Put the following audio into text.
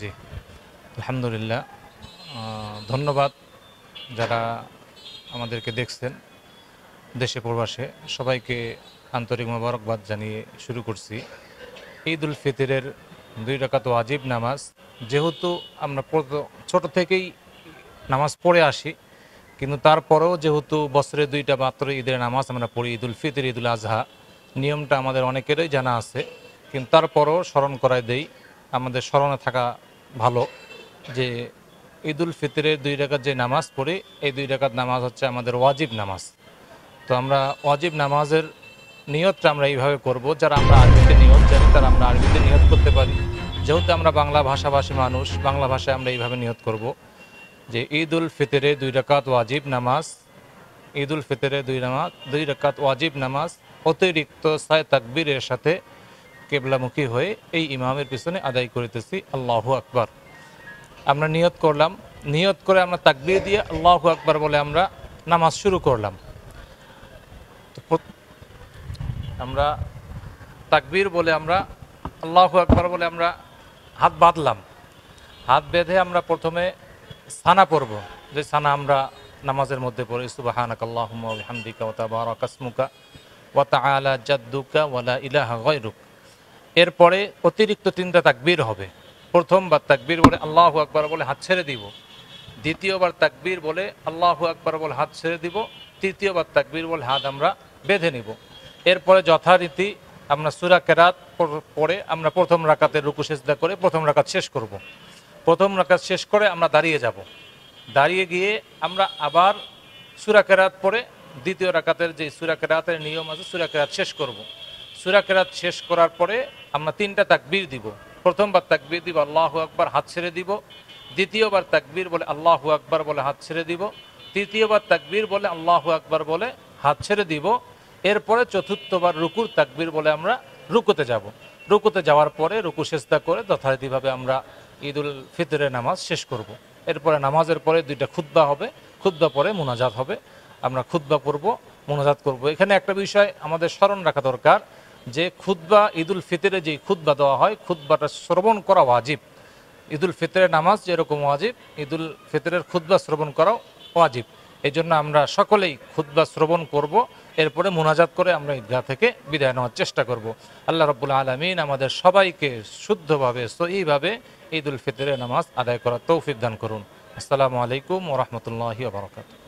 জি, আলহামদুলিল্লাহ। ধন্যবাদ যারা আমাদেরকে দেখছেন দেশে প্রবাসে, সবাইকে আন্তরিক মোবারকবাদ জানিয়ে শুরু করছি। ঈদ উল ফিতরের 2 রাকাত ওয়াজিব নামাজ, যেহেতু আমরা ছোট থেকেই নামাজ পড়ে আসি, কিন্তু তারপরেও যেহেতু বছরে 2টা মাত্র ঈদের নামাজ আমরা পড়ি, ঈদ উল ফিতর, ঈদ উল আজহা, নিয়মটা আমাদের অনেকেরই জানা আছে, কিন্তু তারপরেও স্মরণ করায় দেই, আমাদের স্মরণে থাকা ভালো যে ঈদ উল ফিতরের 2 রাকাত যে নামাজ পড়ি, এই 2 রাকাত নামাজ হচ্ছে আমাদের ওয়াজিব নামাজ। তো আমরা ওয়াজিব নামাজের নিয়তটা আমরা এইভাবে করব, যারা আমরা আরবিতে নিয়ত জানি তারা আমরা আরবিতে নিয়ত করতে পারি। যেহেতু আমরা বাংলা ভাষাভাষী মানুষ, বাংলা ভাষায় আমরা এইভাবে নিয়ত করব যে ঈদ উল ফিতরে 2 রাকাত ওয়াজিব নামাজ, ঈদ উল ফিতরে 2 রাকাত ওয়াজিব নামাজ অতিরিক্ত 6 তাকবীরের সাথে কেবলামুখী হয়ে এই ইমামের পিছনে আদায় করিতেছি। আল্লাহু আকবার। আমরা নিয়ত করলাম, নিয়ত করে আমরা তাকবীর দিয়ে আল্লাহু আকবার বলে আমরা নামাজ শুরু করলাম। আমরা তাকবীর বলে আমরা আল্লাহু আকবার বলে আমরা হাত বাঁধলাম। হাত বেঁধে আমরা প্রথমে সানা পড়ব, যে সানা আমরা নামাজের মধ্যে পড়ি, সুবহানাকাল্লাহুম্মা ওয়া বিহামদিকা ওয়া তাবারাকা ইসমুকা ওয়া তাআলা জাদ্দুকা ওয়া লা ইলাহা গায়রুক। এরপরে অতিরিক্ত 3টা তাকবীর হবে। প্রথমবার তাকবীর বলে আল্লাহু আকবার বলে হাত ছেড়ে দিব, দ্বিতীয়বার তাকবীর বলে আল্লাহু আকবার বলে হাত ছেড়ে দিব, তৃতীয়বার তাকবীর বলে হাত আমরা বেঁধে নিব। এরপরে যথারীতি আমরা সূরা কেরাত পড়ে আমরা প্রথম রাকাতের রুকু সিজদা করে প্রথম রাকাত শেষ করব। প্রথম রাকাত শেষ করে আমরা দাঁড়িয়ে যাব, দাঁড়িয়ে গিয়ে আমরা আবার সূরা কেরাত পড়ে দ্বিতীয় রাকাতের যে সূরা কেরাতের নিয়ম আছে সূরা কেরাত শেষ করব। সূরা কেরাত শেষ করার পরে আমরা 3টা তাকবীর দিব। প্রথমবার তাকবীর দিব আল্লাহু আকবার, হাত ছেড়ে দিব। দ্বিতীয়বার তাকবীর বলে আল্লাহু আকবার বলে হাত ছেড়ে দিব। তৃতীয়বার তাকবীর বলে আল্লাহু আকবার বলে হাত ছেড়ে দিব। এরপরে চতুর্থবার রুকুর তাকবীর বলে আমরা রুকুতে যাব। রুকুতে যাওয়ার পরে রুকু সিজদা করে যথারীতিভাবে আমরা ঈদ উল ফিতরের নামাজ শেষ করব। এরপরে নামাজের পরে 2টা খুতবা হবে, খুতবা পরে মুনাজাত হবে। আমরা খুতবা পড়ব, মুনাজাত করব। এখানে একটা বিষয় আমাদের স্মরণ রাখা দরকার যে খুতবা, ঈদ উল ফিতরে যে খুতবা দেওয়া হয়, খুতবাটা শ্রবণ করা ওয়াজিব। ঈদ উল ফিতরের নামাজ যেরকম ওয়াজিব, ঈদ উল ফিতরের খুতবা শ্রবণ করাও ওয়াজিব। এই জন্য আমরা সকলেই খুতবা শ্রবণ করব, এরপরে মুনাজাত করে আমরা ঈদগাহ থেকে বিদায় নেওয়ার চেষ্টা করব। আল্লাহ রাব্বুল আলামিন আমাদের সবাইকে শুদ্ধভাবে সহিভাবে ঈদ উল ফিতরের নামাজ আদায় করার তৌফিক দান করুন। আসসালামু আলাইকুম ওয়া রাহমাতুল্লাহি ওয়া বারাকাতুহু।